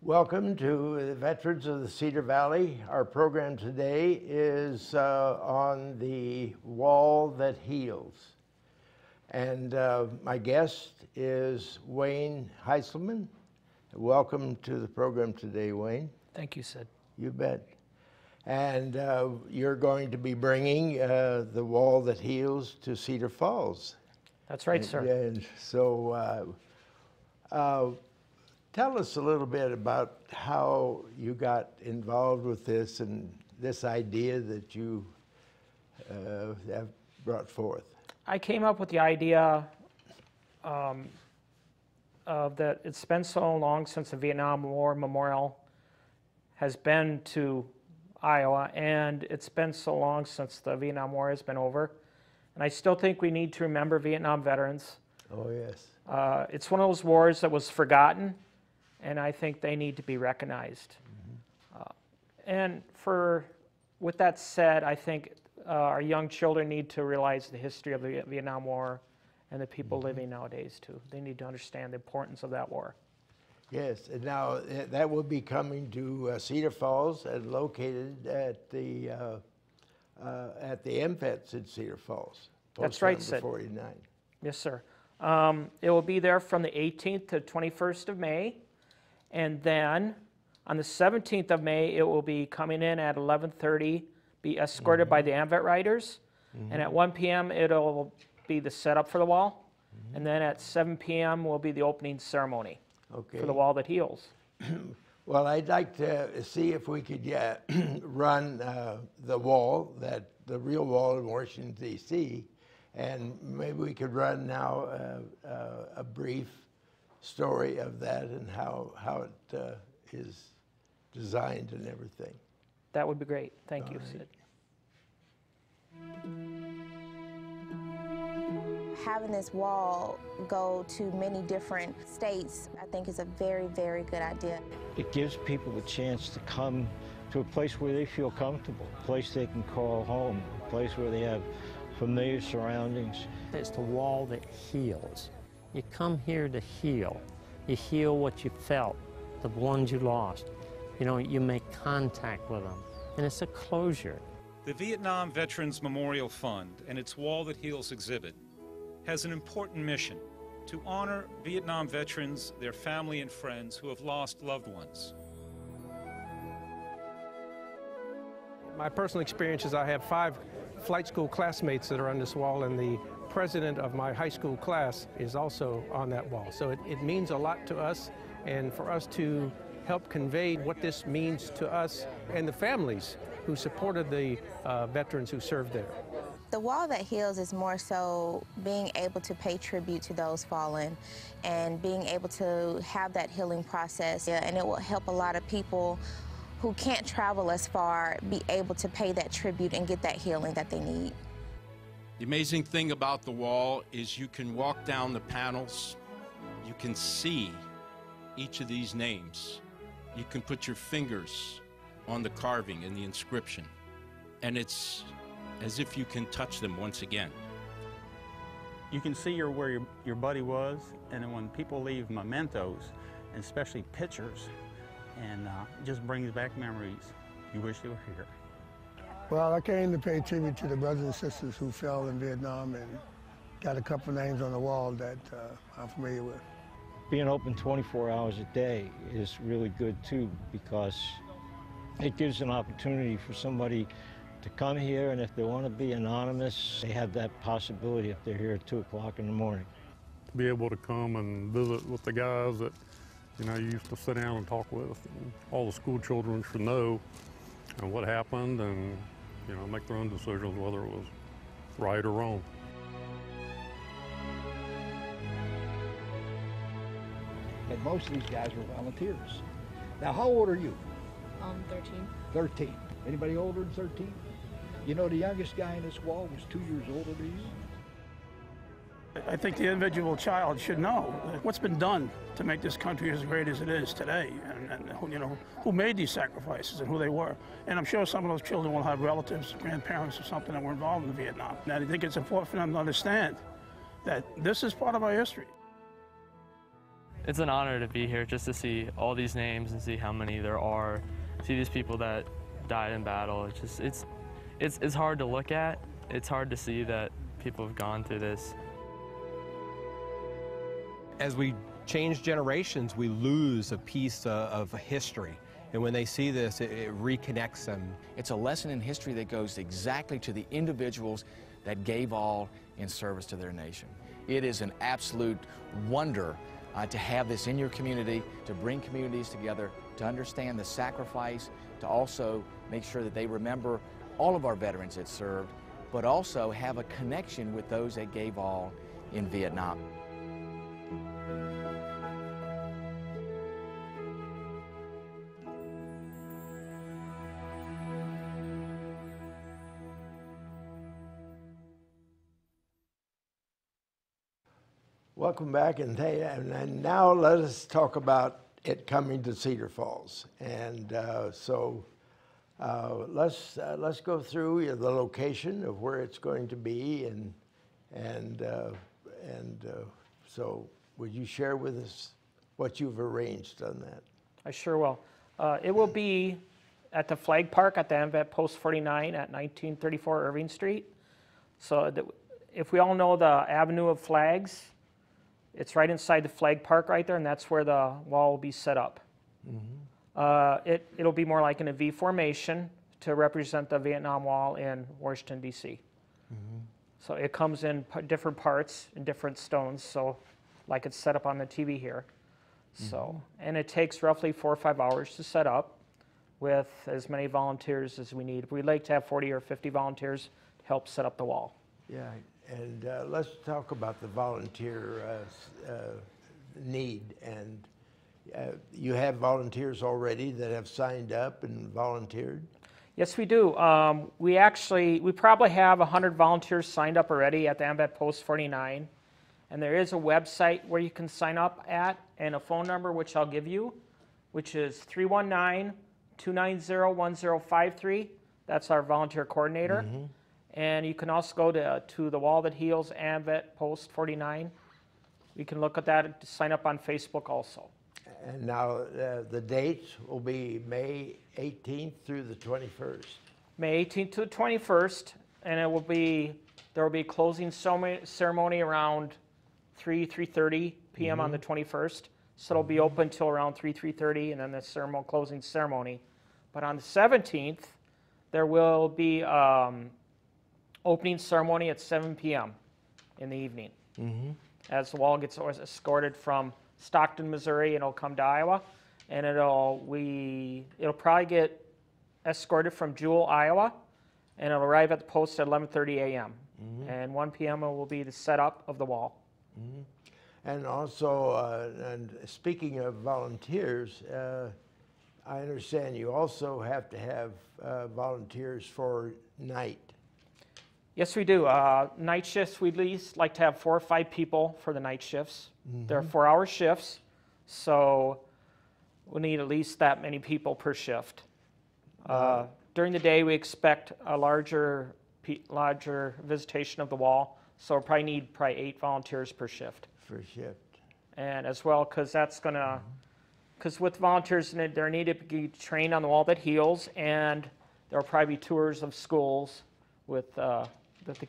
Welcome to the Veterans of the Cedar Valley. Our program today is on the wall that heals. And my guest is Wayne Heisselman. Welcome to the program today, Wayne. Thank you, Sid. You bet. And you're going to be bringing the wall that heals to Cedar Falls. That's right, sir. And so tell us a little bit about how you got involved with this and this idea that you have brought forth. I came up with the idea of that it's been so long since the Vietnam War Memorial has been to Iowa, and it's been so long since the Vietnam War has been over. And I still think we need to remember Vietnam veterans. Oh, yes. It's one of those wars that was forgotten, and I think they need to be recognized. And with that said, I think our young children need to realize the history of the Vietnam War and the people living nowadays too. They need to understand the importance of that war. Yes, and now that will be coming to Cedar Falls and located at the MFETs in Cedar Falls. That's right, Sid. 49. Yes, sir. It will be there from the 18th to 21st of May. And then on the 17th of May, it will be coming in at 11:30, be escorted by the AMVET riders. And at 1 p.m., it'll be the setup for the wall. And then at 7 p.m. will be the opening ceremony for the wall that heals. Well, I'd like to see if we could run the wall, the real wall in Washington, D.C., and maybe we could run now a brief story of that and how it is designed and everything. That would be great. Thank you, Sid. Having this wall go to many different states, I think is a very, very good idea. It gives people a chance to come to a place where they feel comfortable, a place they can call home, a place where they have familiar surroundings. It's the wall that heals. You come here to heal. You heal what you felt, the ones you lost. You know, you make contact with them, and it's a closure. The Vietnam Veterans Memorial Fund and its Wall That Heals exhibit has an important mission to honor Vietnam veterans, their family and friends who have lost loved ones. My personal experience is I have 5 flight school classmates that are on this wall, and the president of my high school class is also on that wall. So it means a lot to us, and for us to help convey what this means to us and the families who supported the veterans who served there. The wall that heals is more so being able to pay tribute to those fallen and being able to have that healing process. And it will help a lot of people who can't travel as far be able to pay that tribute and get that healing that they need. The amazing thing about the wall is you can walk down the panels, you can see each of these names. You can put your fingers on the carving and the inscription, and it's as if you can touch them once again. You can see where your buddy was, and then when people leave mementos, and especially pictures, and it just brings back memories. You wish they were here. Well, I came to pay tribute to the brothers and sisters who fell in Vietnam, and got a couple names on the wall that I'm familiar with. Being open 24 hours a day is really good too, because it gives an opportunity for somebody to come here, and if they want to be anonymous, they have that possibility if they're here at 2 o'clock in the morning. To be able to come and visit with the guys that, you know, you used to sit down and talk with, and all the school children should know what happened, and, you know, make their own decisions whether it was right or wrong. And most of these guys were volunteers. Now, how old are you? 13. 13. Anybody older than 13? You know, the youngest guy in this wall was 2 years older than you. I think the individual child should know what's been done to make this country as great as it is today, and you know, who made these sacrifices and who they were. And I'm sure some of those children will have relatives, grandparents or something that were involved in Vietnam. And I think it's important for them to understand that this is part of our history. it's an honor to be here, just to see all these names and see how many there are, see these people that died in battle. It's hard to look at. It's hard to see that people have gone through this. As we change generations, we lose a piece of history. And when they see this, it reconnects them. It's a lesson in history that goes exactly to the individuals that gave all in service to their nation. It is an absolute wonder to have this in your community, to bring communities together, to understand the sacrifice, to also make sure that they remember all of our veterans that served, but also have a connection with those that gave all in Vietnam. Welcome back, and now let us talk about it coming to Cedar Falls. And let's go through the location of where it's going to be, and so would you share with us what you've arranged on that? I sure will. It will be at the Flag Park at the AMVET Post 49 at 1934 Irving Street. So if we all know the Avenue of Flags, it's right inside the Flag Park right there, and that's where the wall will be set up. Mm-hmm. It'll be more like in a V formation to represent the Vietnam Wall in Washington, D.C. Mm-hmm. So it comes in different parts and different stones, so like it's set up on the TV here. Mm-hmm. So, and it takes roughly 4 or 5 hours to set up with as many volunteers as we need. We'd like to have 40 or 50 volunteers to help set up the wall. Yeah. And let's talk about the volunteer need. And you have volunteers already that have signed up and volunteered? Yes, we do. We probably have 100 volunteers signed up already at the AMVET Post 49. And there is a website where you can sign up at, and a phone number which I'll give you, which is 319-290-1053. That's our volunteer coordinator. Mm-hmm. And you can also go to the Wall That Heals, AMVET Post 49. You can look at that to sign up on Facebook also. And now the dates will be May 18th through the 21st. May 18th to the 21st, and there will be a closing ceremony around 3:30 p.m. on the 21st. So it'll be open till around 3:30, and then the closing ceremony. But on the 17th, there will be opening ceremony at 7 p.m. in the evening. Mm-hmm. As the wall gets escorted from Stockton, Missouri, and it'll come to Iowa, and it'll probably get escorted from Jewell, Iowa, and it'll arrive at the post at 11:30 a.m. Mm-hmm. And 1 p.m. will be the setup of the wall. Mm-hmm. And also, and speaking of volunteers, I understand you also have to have volunteers for night. Yes, we do. Night shifts, we'd at least like to have 4 or 5 people for the night shifts. Mm-hmm. They're 4-hour shifts, so we'll need at least that many people per shift. During the day, we expect a larger visitation of the wall, so we'll probably need 8 volunteers per shift. Per shift. And as well, because that's going to, because with volunteers, they need to be trained on the Wall That Heals, and there will probably be tours of schools with the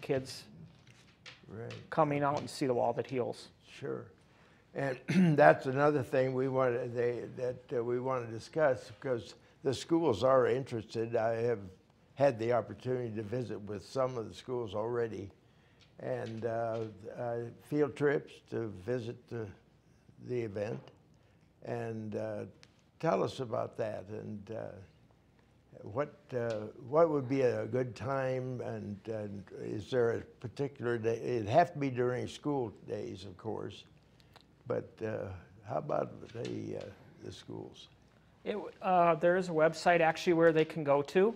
kids coming out and see the Wall That Heals. Sure. And that's another thing we want to discuss, because the schools are interested. I have had the opportunity to visit with some of the schools already, and field trips to visit the event. And tell us about that, and what would be a good time, and is there a particular day? It'd have to be during school days, of course, but how about the schools? There is a website actually where they can go to,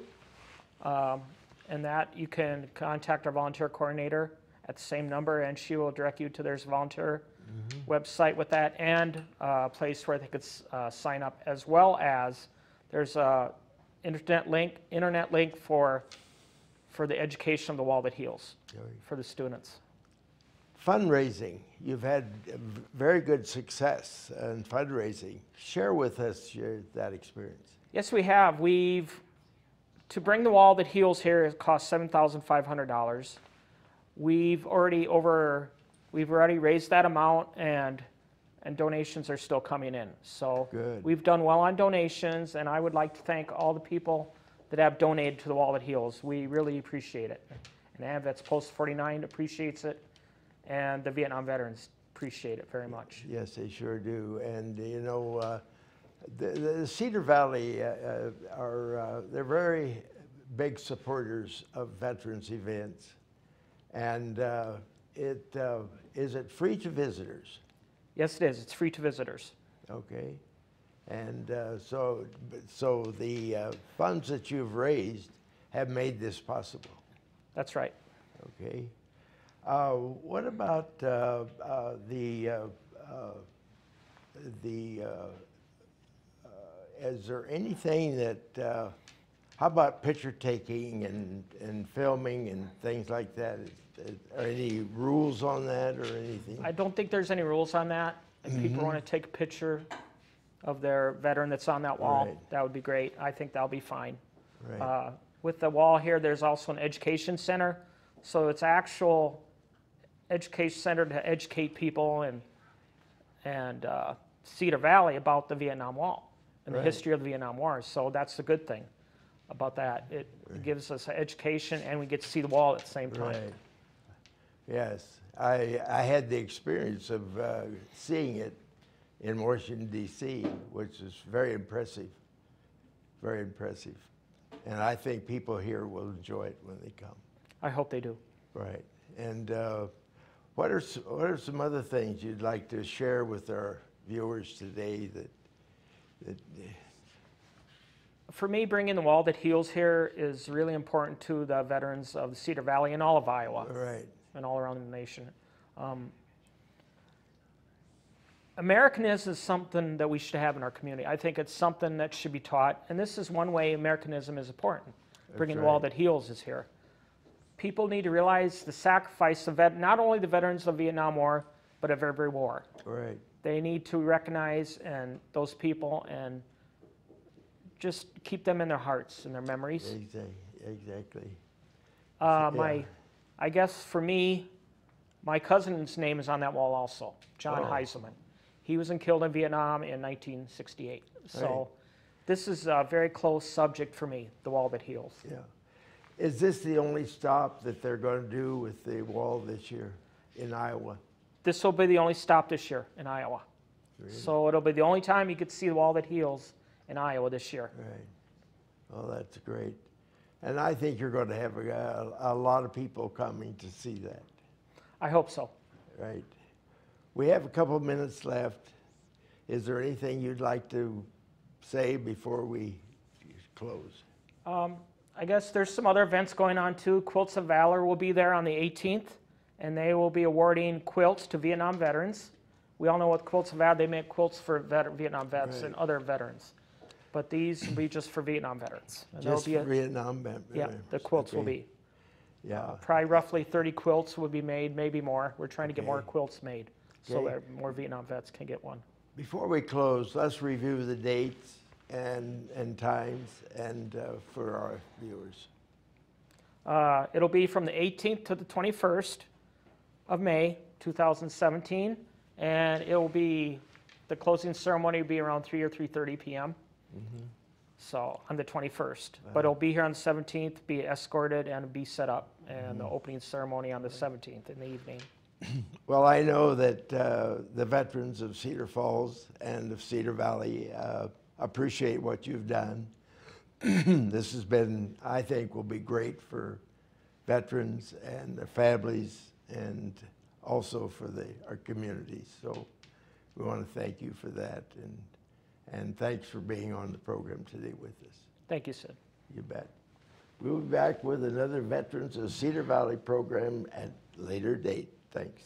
and that you can contact our volunteer coordinator at the same number, and she will direct you to there's a volunteer website with that, and a place where they could sign up, as well as there's a internet link for the education of the Wall That Heals for the students. fundraising. You've had very good success in fundraising. Share with us that experience. Yes, we have. To bring the wall that heals here, it costs $7,500. We've already raised that amount, and donations are still coming in. So good. We've done well on donations, and I would like to thank all the people that have donated to the Wall That Heals. We really appreciate it. And AMVETS Post 49 appreciates it, and the Vietnam veterans appreciate it very much. Yes, they sure do. And you know, the Cedar Valley they're very big supporters of veterans events. And is it free to visitors? Yes, it is. It's free to visitors. Okay. And so the funds that you've raised have made this possible. That's right. Okay. What about is there anything that, how about picture taking and filming and things like that? Are any rules on that or anything? I don't think there's any rules on that. If people want to take a picture of their veteran that's on that wall, that would be great. I think that'll be fine. Right. With the wall here, there's also an education center. So it's actual education center to educate people and Cedar Valley about the Vietnam Wall and the history of the Vietnam War. So that's the good thing about that. It gives us education, and we get to see the wall at the same time. Right. Yes. I had the experience of seeing it in Washington, D.C., which is very impressive. Very impressive. And I think people here will enjoy it when they come. I hope they do. Right. And what are some other things you'd like to share with our viewers today that For me, bringing the Wall That Heals here is really important to the veterans of the Cedar Valley and all of Iowa. Right. And all around the nation. Americanism is something that we should have in our community. I think it's something that should be taught, and this is one way Americanism is important. Bringing the Wall That Heals is here. People need to realize the sacrifice of not only the veterans of the Vietnam War, but of every war. Right. They need to recognize those people and just keep them in their hearts and their memories. Exactly. I guess for me, my cousin's name is on that wall also, John Heiselman. He was killed in Vietnam in 1968. So this is a very close subject for me, the Wall That Heals. Yeah. Is this the only stop that they're going to do with the wall this year in Iowa? This will be the only stop this year in Iowa. Really? So it'll be the only time you get to see the Wall That Heals in Iowa this year. Right. Well, that's great. And I think you're going to have a lot of people coming to see that. I hope so. Right. We have a couple of minutes left. Is there anything you'd like to say before we close? I guess there's some other events going on too. Quilts of Valor will be there on the 18th, and they will be awarding quilts to Vietnam veterans. We all know what Quilts of Valor, they make quilts for Vietnam vets and other veterans. But these will be just for Vietnam veterans. And just for Vietnam veterans? Yeah, the quilts will be. Yeah. Probably roughly 30 quilts will be made, maybe more. We're trying to get more quilts made so that more Vietnam vets can get one. Before we close, let's review the dates and times and for our viewers. It'll be from the 18th to the 21st of May, 2017, and it will be, the closing ceremony will be around 3 or 3:30 p.m. So on the 21st, but it'll be here on the 17th, be escorted and be set up, and the opening ceremony on the 17th in the evening. Well, I know that the veterans of Cedar Falls and of Cedar Valley appreciate what you've done. This has been, I think, will be great for veterans and their families and also for our communities. So we want to thank you for that, and thanks for being on the program today with us. Thank you, Sid. You bet. We'll be back with another Veterans of Cedar Valley program at a later date. Thanks.